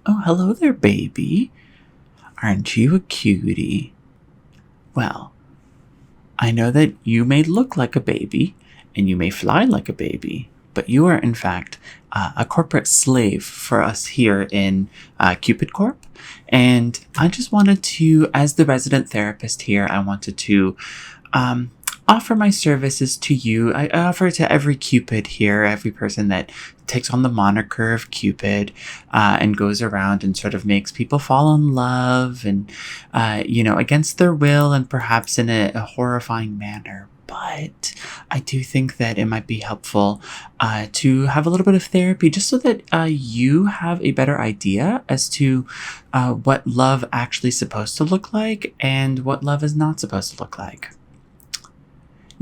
Oh, hello there, baby. Aren't you a cutie? Well, I know that you may look like a baby and you may fly like a baby, but you are, in fact, a corporate slave for us here in Cupid Corp. And I just wanted to, as the resident therapist here, I wanted to um, offer my services to you. I offer to every Cupid here, every person that takes on the moniker of Cupid and goes around and sort of makes people fall in love and, against their will and perhaps in a horrifying manner. But I do think that it might be helpful to have a little bit of therapy just so that you have a better idea as to what love actually supposed to look like and what love is not supposed to look like.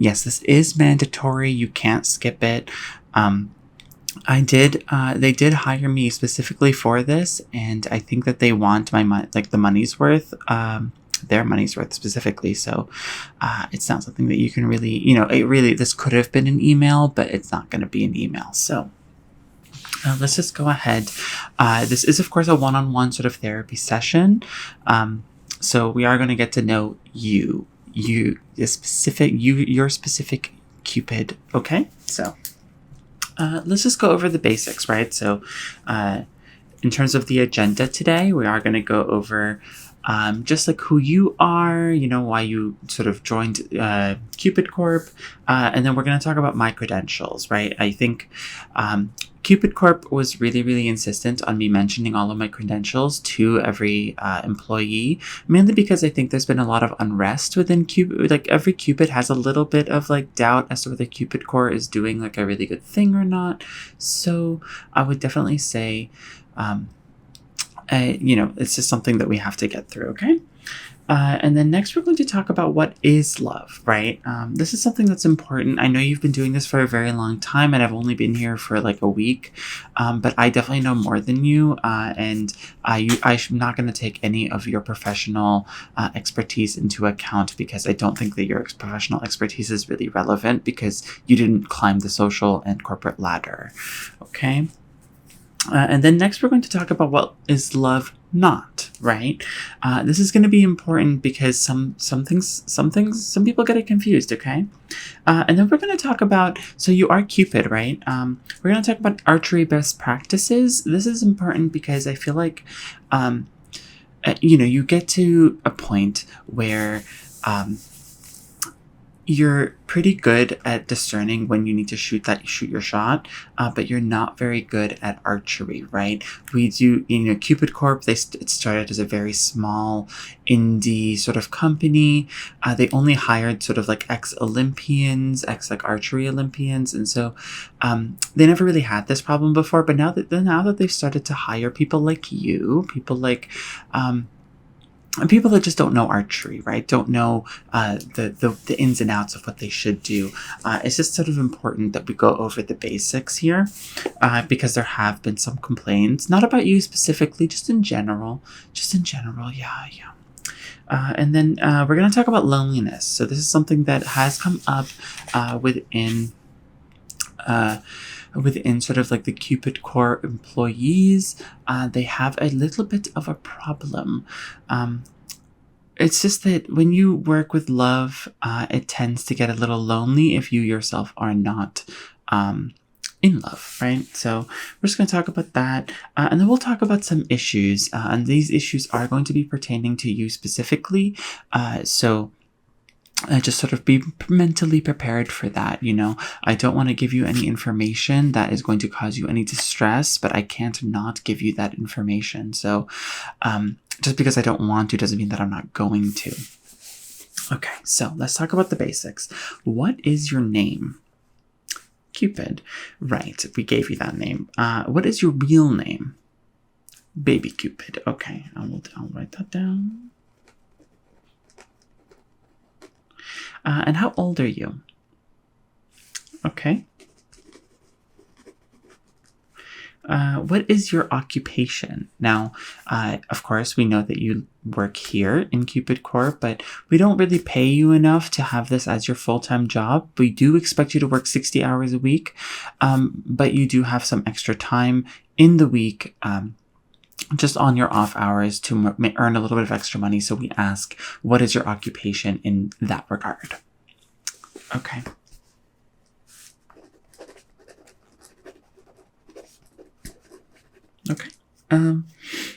Yes, this is mandatory. You can't skip it. They did hire me specifically for this, and I think that they want the money's worth, their money's worth specifically. So, it's not something that you can really, this could have been an email, but it's not going to be an email. So, let's just go ahead. This is, of course, a one-on-one sort of therapy session. So we are going to get to know your specific Cupid. Okay, so let's just go over the basics, right? So in terms of the agenda today, we are going to go over just like who you are, why you sort of joined Cupid Corp, and then we're going to talk about my credentials, right? I think Cupid Corp was really, really insistent on me mentioning all of my credentials to every employee, mainly because I think there's been a lot of unrest within Cupid. Like every Cupid has a little bit of like doubt as to whether Cupid Corp is doing like a really good thing or not. So I would definitely say, it's just something that we have to get through, okay? And then next we're going to talk about what is love, right? This is something that's important. I know you've been doing this for a very long time and I've only been here for like a week, but I definitely know more than you, and I'm not going to take any of your professional expertise into account because I don't think that your professional expertise is really relevant because you didn't climb the social and corporate ladder, okay? And then next we're going to talk about what is love not, right? This is going to be important because some people get it confused, okay? And then we're going to talk about, so you are Cupid, right? We're going to talk about archery best practices. This is important because I feel like, you get to a point where you're pretty good at discerning when you need to shoot your shot, but you're not very good at archery, right? We do, Cupid Corp, it started as a very small indie sort of company. They only hired sort of like ex-Olympians, like archery Olympians. And so they never really had this problem before, but now that they've started to hire people like you, people like, and people that just don't know archery, right? Don't know the ins and outs of what they should do. It's just sort of important that we go over the basics here because there have been some complaints, not about you specifically, just in general. Yeah. And then we're going to talk about loneliness. So this is something that has come up within sort of like the Cupid Core employees. They have a little bit of a problem. It's just that when you work with love, it tends to get a little lonely if you yourself are not in love, right? So we're just going to talk about that. And then we'll talk about some issues. And these issues are going to be pertaining to you specifically. So just sort of be mentally prepared for that. I don't want to give you any information that is going to cause you any distress, but I can't not give you that information. So just because I don't want to doesn't mean that I'm not going to. Okay, so let's talk about the basics. What is your name? Cupid. Right, we gave you that name. What is your real name? Baby Cupid. Okay, I'll write that down. And how old are you? Okay. What is your occupation? Now, of course, we know that you work here in Cupid Corp, but we don't really pay you enough to have this as your full-time job. We do expect you to work 60 hours a week, but you do have some extra time in the week just on your off hours to earn a little bit of extra money. So we ask, what is your occupation in that regard? Okay. Okay.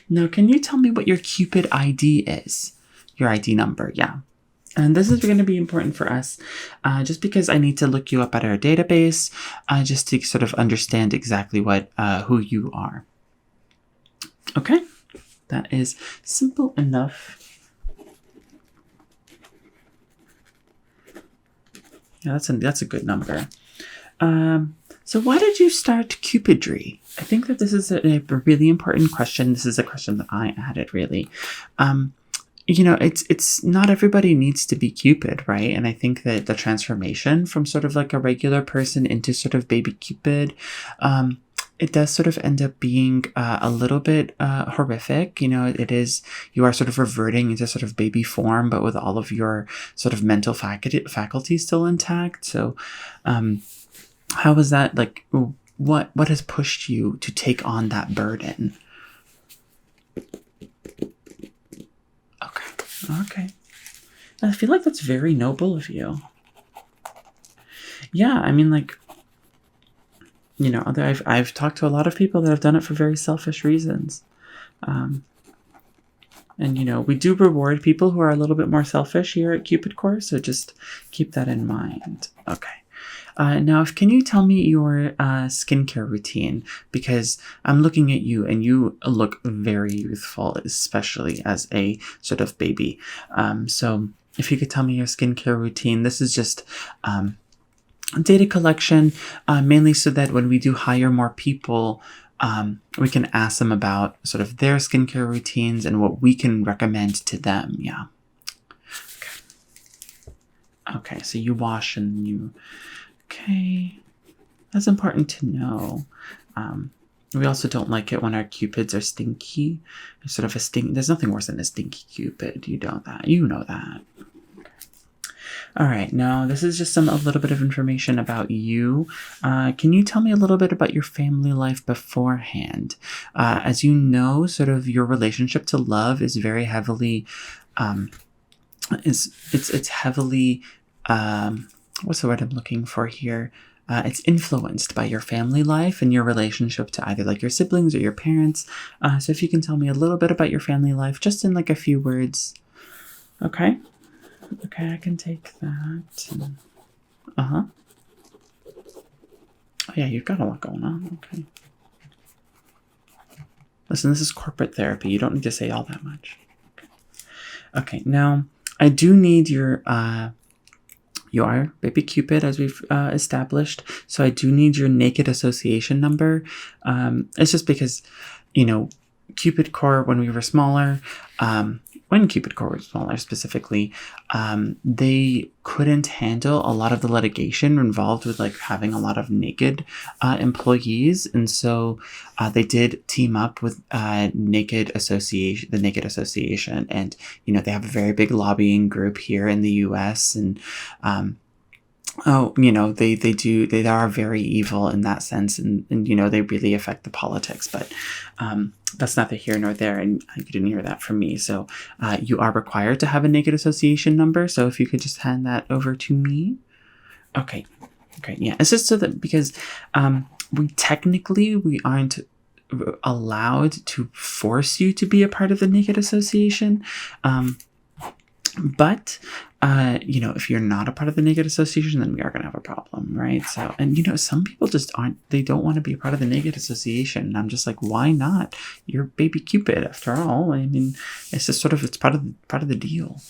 Now, can you tell me what your Cupid ID is? Your ID number, yeah. And this is going to be important for us, just because I need to look you up at our database, just to sort of understand exactly who you are. Okay, that is simple enough. Yeah, that's a good number. So why did you start Cupidry? I think that this is a really important question. This is a question that I added, really. It's not everybody needs to be Cupid, right? And I think that the transformation from sort of like a regular person into sort of baby Cupid, it does sort of end up being a little bit horrific. You are sort of reverting into sort of baby form, but with all of your sort of mental faculty still intact. So how was that, like, what has pushed you to take on that burden? Okay. I feel like that's very noble of you. Yeah, I mean, like, I've talked to a lot of people that have done it for very selfish reasons. And, we do reward people who are a little bit more selfish here at Cupid Core, so just keep that in mind. Okay. Now, can you tell me your skincare routine? Because I'm looking at you and you look very youthful, especially as a sort of baby. So if you could tell me your skincare routine. This is just data collection, mainly so that when we do hire more people, we can ask them about sort of their skincare routines and what we can recommend to them. Yeah. Okay, so you wash and you... Okay, that's important to know. We also don't like it when our Cupids are stinky. There's sort of there's nothing worse than a stinky Cupid. You know that. Okay. All right, now this is just a little bit of information about you. Can you tell me a little bit about your family life beforehand? As you know, sort of your relationship to love is very heavily, it's heavily, what's the word I'm looking for here? It's influenced by your family life and your relationship to either like your siblings or your parents. So if you can tell me a little bit about your family life, just in like a few words. Okay. Okay, I can take that. Oh yeah, you've got a lot going on. Okay. Listen, this is corporate therapy. You don't need to say all that much. Okay, now I do need your... You are baby Cupid, as we've established. So I do need your naked association number. It's just because, Cupid Core, when we were smaller, when Cupid Core was smaller specifically, they couldn't handle a lot of the litigation involved with like having a lot of naked employees. And so they did team up with the Naked Association. And, they have a very big lobbying group here in the US. And, they are very evil in that sense. And they really affect the politics. But that's neither here nor there. And you didn't hear that from me. So you are required to have a Naked Association number. So if you could just hand that over to me. Okay. Yeah. It's just so that because we aren't allowed to force you to be a part of the Naked Association. But if you're not a part of the Naked Association, then we are going to have a problem, right? So, and some people just they don't want to be a part of the Naked Association. And I'm just like, why not? You're baby Cupid after all. I mean, it's just sort of, it's part of the deal.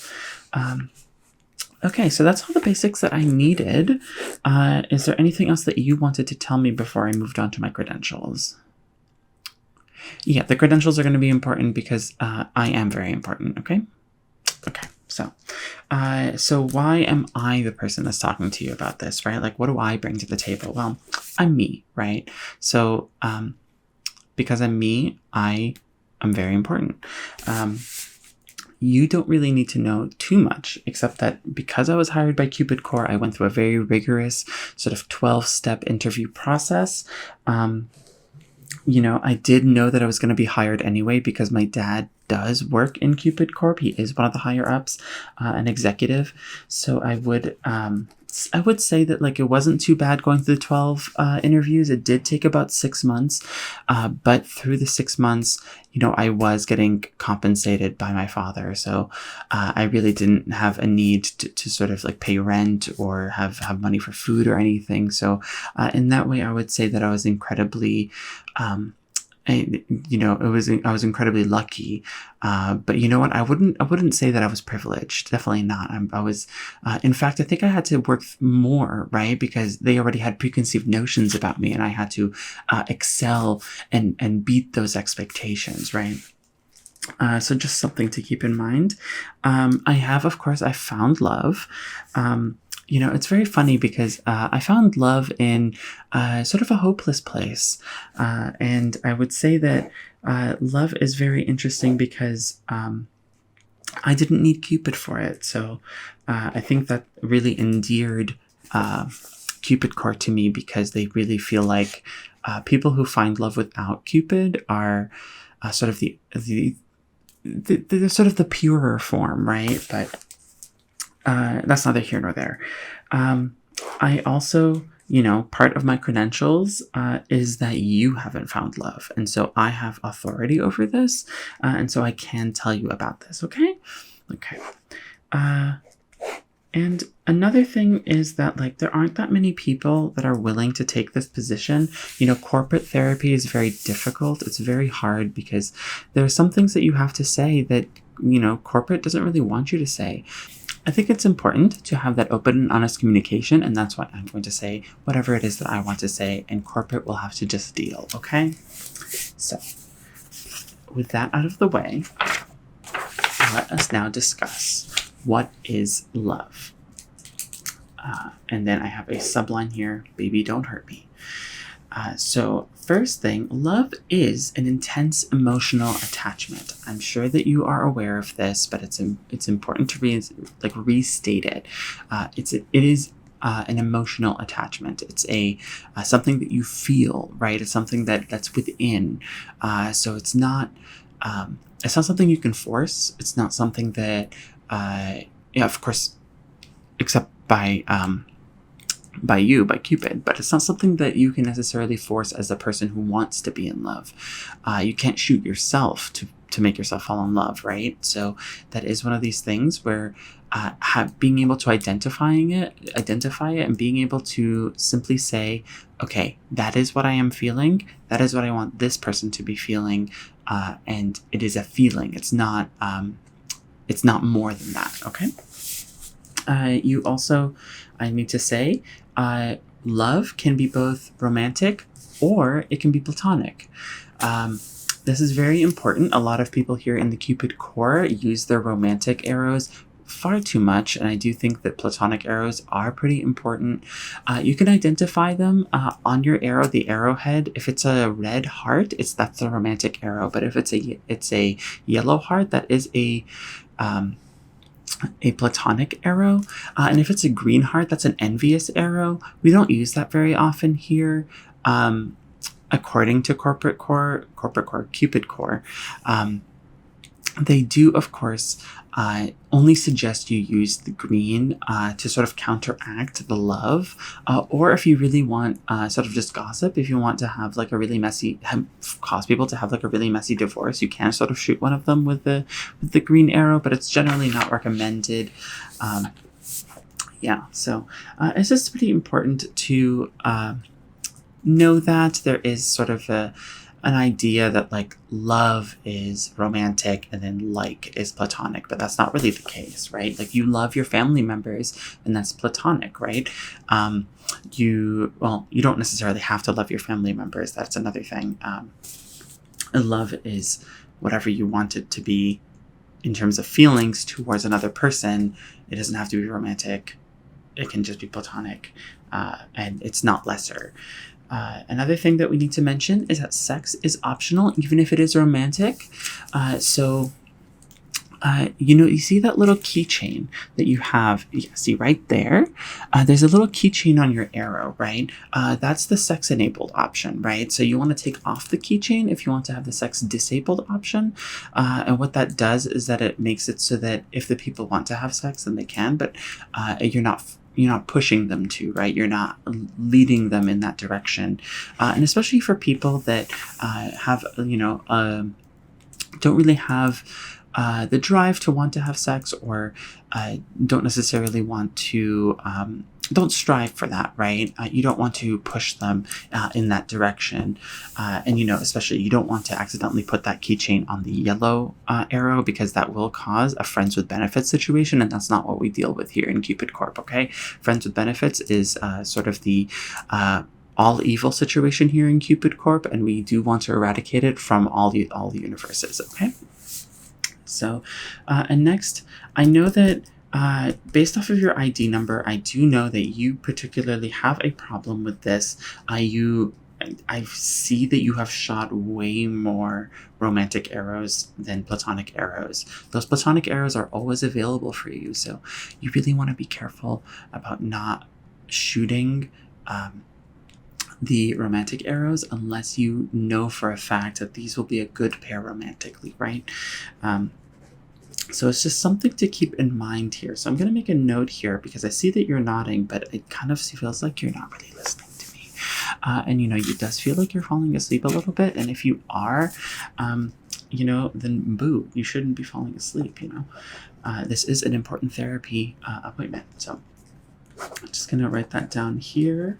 Okay, so that's all the basics that I needed. Is there anything else that you wanted to tell me before I moved on to my credentials? Yeah, the credentials are going to be important because I am very important, okay? Okay, so why am I the person that's talking to you about this, right? Like, what do I bring to the table? Well, I'm me, right? So because I'm me, I am very important. You don't really need to know too much, except that because I was hired by Cupid Core, I went through a very rigorous sort of 12-step interview process. I did know that I was going to be hired anyway because my dad does work in Cupid Corp. He is one of the higher ups, an executive. So I would say that like it wasn't too bad going through the 12 interviews. It did take about 6 months, but through the 6 months, I was getting compensated by my father. So I really didn't have a need to sort of like pay rent or have money for food or anything. So in that way, I would say that I was incredibly I was incredibly lucky, but you know what? I wouldn't say that I was privileged. Definitely not. I was, in fact, I think I had to work more, right? Because they already had preconceived notions about me, and I had to excel and beat those expectations, right? So just something to keep in mind. Of course, I found love. It's very funny because I found love in sort of a hopeless place. And I would say that love is very interesting because I didn't need Cupid for it. So I think that really endeared Cupid Core to me because they really feel like people who find love without Cupid are sort of the sort of the purer form, right? But that's neither here nor there. I also, part of my credentials is that you haven't found love. And so I have authority over this. And so I can tell you about this, okay? Okay. And another thing is that like there aren't that many people that are willing to take this position. Corporate therapy is very difficult. It's very hard because there are some things that you have to say that, corporate doesn't really want you to say. I think it's important to have that open and honest communication, and that's why I'm going to say whatever it is that I want to say, and corporate will have to just deal, okay? So, with that out of the way, let us now discuss what is love. And then I have a subline here, baby, don't hurt me. So first thing, love is an intense emotional attachment. I'm sure that you are aware of this, but it's important to restate it. It is an emotional attachment. It's something that you feel, right? It's something that's within. So it's not something you can force. It's not something that, of course, except by Cupid, but it's not something that you can necessarily force as a person who wants to be in love. You can't shoot yourself to make yourself fall in love, right? So that is one of these things where being able to identify it and being able to simply say, okay, that is what I am feeling. That is what I want this person to be feeling. And it is a feeling. It's not more than that. Okay. I need to say, love can be both romantic or it can be platonic. This is very important. A lot of people here in the Cupid core use their romantic arrows far too much, and I do think that platonic arrows are pretty important. You can identify them on your arrow, the arrowhead. If it's a red heart, that's a romantic arrow. But if it's a yellow heart, that is a platonic arrow. And if it's a green heart, that's an envious arrow. We don't use that very often here. According to Cupid Core, they do, of course, only suggest you use the green to sort of counteract the love, or if you really want sort of just gossip, if you want to have like a really cause people to have like a really messy divorce, you can sort of shoot one of them with the green arrow, but it's generally not recommended. So it's just pretty important to know that there is sort of an idea that like love is romantic and then like is platonic, but that's not really the case, right? Like you love your family members and that's platonic, right? You don't necessarily have to love your family members. That's another thing. Love is whatever you want it to be in terms of feelings towards another person. It doesn't have to be romantic. It can just be platonic, and it's not lesser. Another thing that we need to mention is that sex is optional, even if it is romantic. So you see that little keychain that you have, see right there? There's a little keychain on your arrow, right? That's the sex enabled option, right? So you want to take off the keychain if you want to have the sex disabled option. And what that does is that it makes it so that if the people want to have sex, then they can, but you're not pushing them to, right? You're not leading them in that direction. And especially for people that have, don't really have the drive to want to have sex, or don't necessarily want to, don't strive for that, right? You don't want to push them in that direction. And, especially you don't want to accidentally put that keychain on the yellow arrow, because that will cause a friends with benefits situation. And that's not what we deal with here in Cupid Corp, okay? Friends with benefits is sort of the all evil situation here in Cupid Corp, and we do want to eradicate it from all the universes, okay? So, and next, I know that based off of your ID number, I do know that you particularly have a problem with this. I see that you have shot way more romantic arrows than platonic arrows. Those platonic arrows are always available for you, so you really want to be careful about not shooting the romantic arrows unless you know for a fact that these will be a good pair romantically, right? So it's just something to keep in mind here. So I'm going to make a note here because I see that you're nodding, but it kind of feels like you're not really listening to me. And it does feel like you're falling asleep a little bit. And if you are, then boo, you shouldn't be falling asleep, This is an important therapy appointment. So I'm just going to write that down here.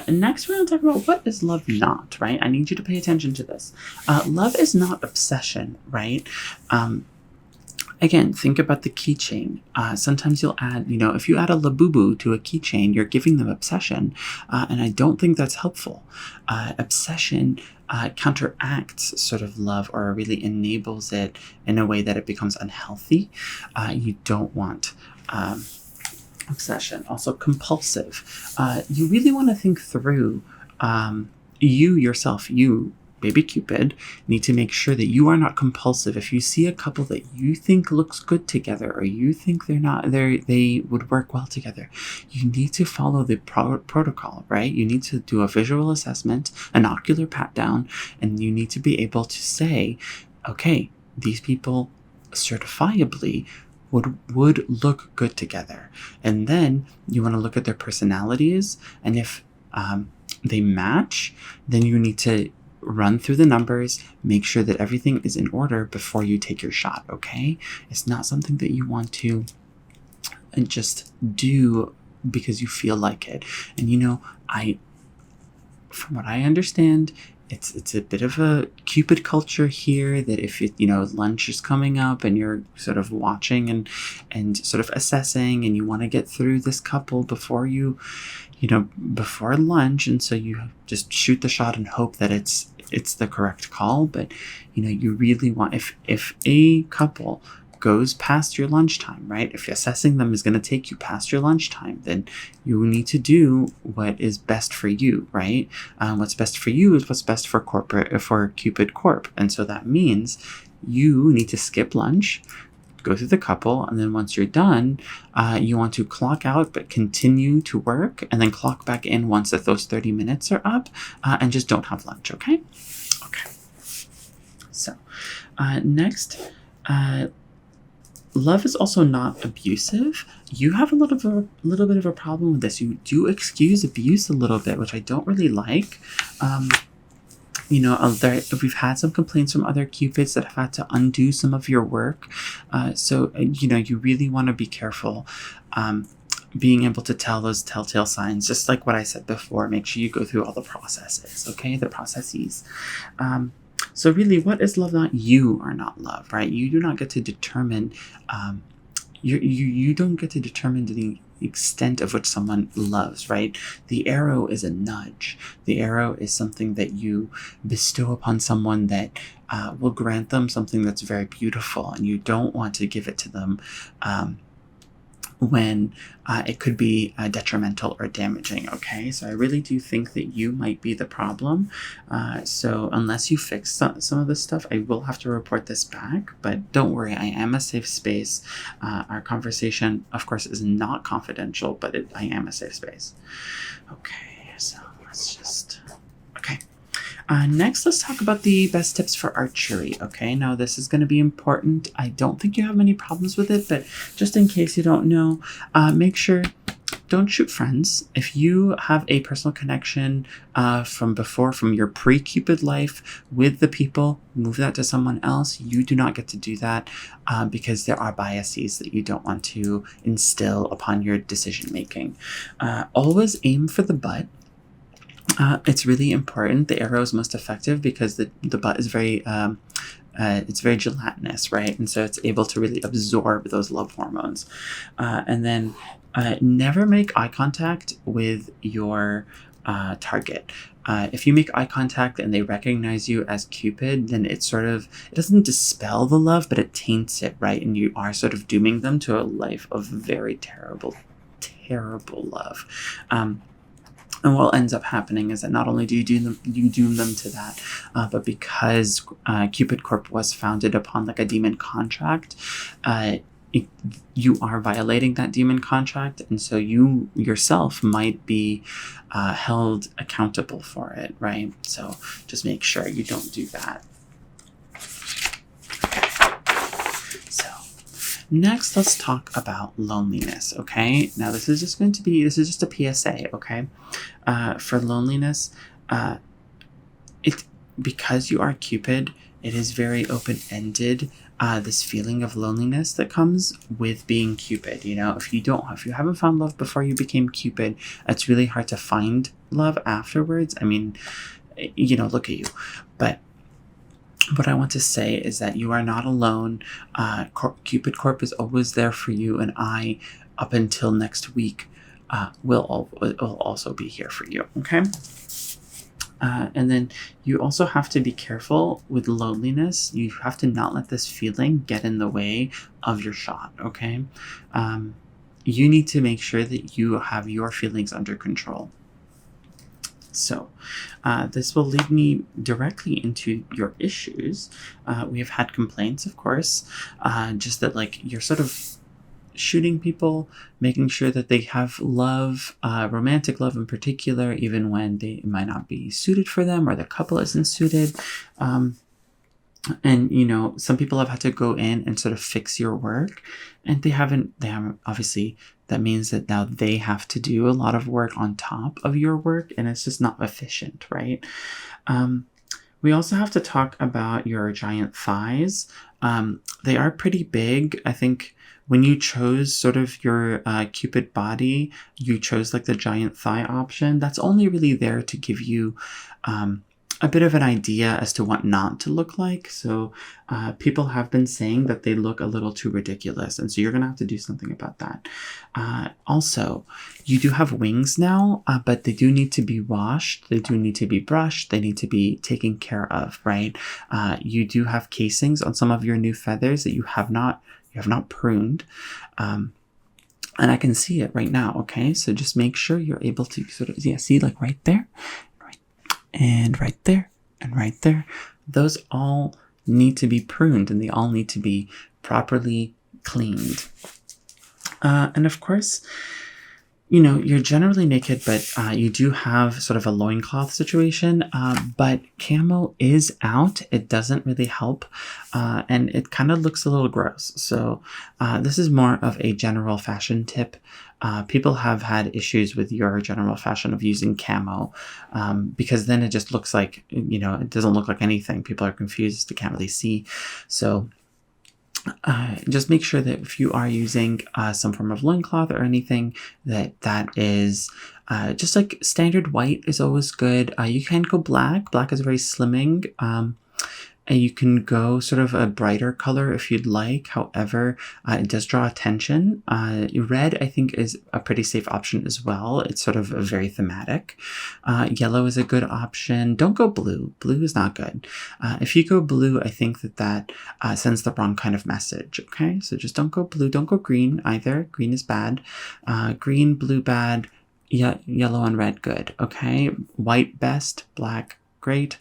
Next, we're going to talk about what is love not, right? I need you to pay attention to this. Love is not obsession, right? Again, think about the keychain. Sometimes you'll add, if you add a labubu to a keychain, you're giving them obsession. And I don't think that's helpful. Obsession counteracts sort of love, or really enables it in a way that it becomes unhealthy. You don't want obsession. Also compulsive. You really want to think through, you yourself, you, baby Cupid, need to make sure that you are not compulsive. If you see a couple that you think looks good together, or you think they would work well together, you need to follow the protocol, right? You need to do a visual assessment, an ocular pat down, and you need to be able to say, okay, these people certifiably would look good together. And then you want to look at their personalities, and if they match, then you need to run through the numbers, make sure that everything is in order before you take your shot, okay? It's not something that you want to just do because you feel like it. And from what I understand, it's a bit of a Cupid culture here, that if lunch is coming up and you're sort of watching and sort of assessing, and you want to get through this couple before before lunch, and so you just shoot the shot and hope that it's the correct call. But you really want, if a couple goes past your lunchtime, right? If assessing them is going to take you past your lunchtime, then you need to do what is best for you, right? What's best for you is what's best for Cupid Corp. And so that means you need to skip lunch, go through the couple, and then once you're done, you want to clock out but continue to work, and then clock back in once that those 30 minutes are up, and just don't have lunch, okay? Okay. So, next, love is also not abusive. You have a little bit of a problem with this. You do excuse abuse a little bit, which I don't really like. We've had some complaints from other Cupids that have had to undo some of your work. So you really want to be careful being able to tell those telltale signs, just like what I said before. Make sure you go through all the processes, okay? The processes. So really, what is love not? You are not love, right? You do not get to determine, you don't get to determine the extent of which someone loves, right? The arrow is a nudge. The arrow is something that you bestow upon someone that will grant them something that's very beautiful, and you don't want to give it to them when it could be detrimental or damaging. Okay, so I really do think that you might be the problem. So unless you fix some of this stuff, I will have to report this back, but don't worry, I am a safe space. Our conversation, of course, is not confidential, but I am a safe space. Okay, so let's just... Okay. Next, let's talk about the best tips for archery. Okay, now this is going to be important. I don't think you have many problems with it, but just in case you don't know, make sure don't shoot friends. If you have a personal connection from your pre-Cupid life with the people, move that to someone else. You do not get to do that because there are biases that you don't want to instill upon your decision making. Always aim for the butt. It's really important. The arrow is most effective because the butt is very it's very gelatinous, right? And so it's able to really absorb those love hormones. And then never make eye contact with your target. If you make eye contact and they recognize you as Cupid, then it doesn't dispel the love, but it taints it, right? And you are sort of dooming them to a life of very terrible, terrible love. And what ends up happening is that not only do you doom them to that, but because Cupid Corp was founded upon like a demon contract, you are violating that demon contract, and so you yourself might be held accountable for it, right? So just make sure you don't do that. Next, let's talk about loneliness, okay? Now, this is just a PSA, okay? For loneliness, because you are Cupid, it is very open-ended, this feeling of loneliness that comes with being Cupid. You know, if you haven't found love before you became Cupid, it's really hard to find love afterwards. I mean, you know, look at you. But what I want to say is that you are not alone. Cupid Corp is always there for you, and I, up until next week, will also be here for you, okay? And then you also have to be careful with loneliness. You have to not let this feeling get in the way of your shot, okay? You need to make sure that you have your feelings under control. So this will lead me directly into your issues. We have had complaints, of course, just that like you're sort of shooting people, making sure that they have love, romantic love in particular, even when it might not be suited for them or the couple isn't suited. And, you know, some people have had to go in and sort of fix your work, and they haven't, obviously, that means that now they have to do a lot of work on top of your work, and it's just not efficient, right? We also have to talk about your giant thighs. They are pretty big. I think when you chose sort of your Cupid body, you chose like the giant thigh option. That's only really there to give you a bit of an idea as to what not to look like. So people have been saying that they look a little too ridiculous, and so you're gonna have to do something about that. Also, you do have wings now, but they do need to be washed, they do need to be brushed, they need to be taken care of, right? You do have casings on some of your new feathers that you have not pruned. And I can see it right now, okay? So just make sure you're able to sort of, see, like right there, and right there, and right there. Those all need to be pruned, and they all need to be properly cleaned. And of course, you know, you're generally naked, but you do have sort of a loincloth situation, but camo is out. It doesn't really help, and it kind of looks a little gross. So this is more of a general fashion tip. People have had issues with your general fashion of using camo, because then it just looks like, you know, it doesn't look like anything. People are confused, they can't really see. So just make sure that if you are using some form of loincloth or anything, that is just like standard white is always good. You can go black. Black is very slimming. You can go sort of a brighter color if you'd like. However, it does draw attention. Red, I think, is a pretty safe option as well. It's sort of very thematic. Yellow is a good option. Don't go blue. Blue is not good. If you go blue, I think that sends the wrong kind of message. Okay, so just don't go blue. Don't go green either. Green is bad. Green, blue, bad. Yellow and red, good. Okay, white, best. Black, great.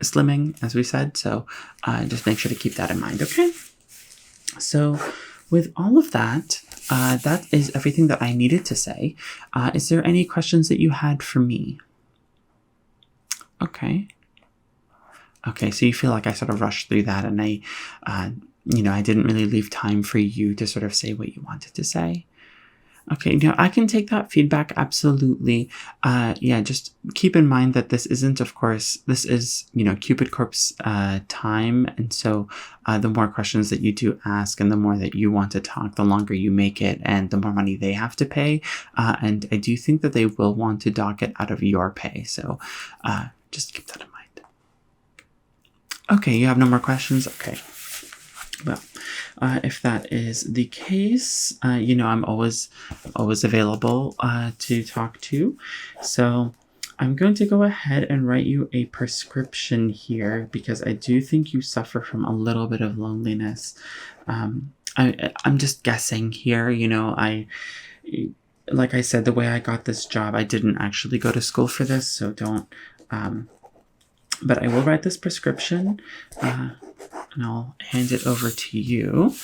Slimming, as we said, so just make sure to keep that in mind, okay? So with all of that, that is everything that I needed to say. Is there any questions that you had for me? Okay. Okay, so you feel like I sort of rushed through that and I didn't really leave time for you to sort of say what you wanted to say. Okay, now I can take that feedback, absolutely. Just keep in mind that this isn't, of course, this is, Cupid Corp's time. And so the more questions that you do ask and the more that you want to talk, the longer you make it and the more money they have to pay. And I do think that they will want to dock it out of your pay. So just keep that in mind. Okay, you have no more questions? Okay. Well, if that is the case, I'm always available to talk to. So I'm going to go ahead and write you a prescription here because I do think you suffer from a little bit of loneliness. I'm just guessing here, like I said, the way I got this job, I didn't actually go to school for this, so don't, but I will write this prescription, and I'll hand it over to you.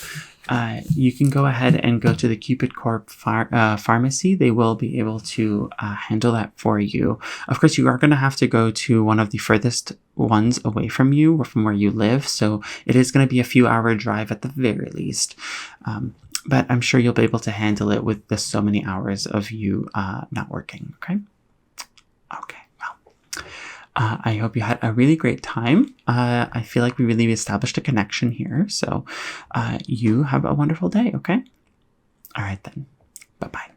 You can go ahead and go to the Cupid Corp pharmacy. They will be able to handle that for you. Of course, you are going to have to go to one of the furthest ones away from you or from where you live. So it is going to be a few-hour drive at the very least. But I'm sure you'll be able to handle it with the so many hours of you not working. Okay? Okay. I hope you had a really great time. I feel like we really established a connection here. So you have a wonderful day, okay? All right then. Bye-bye.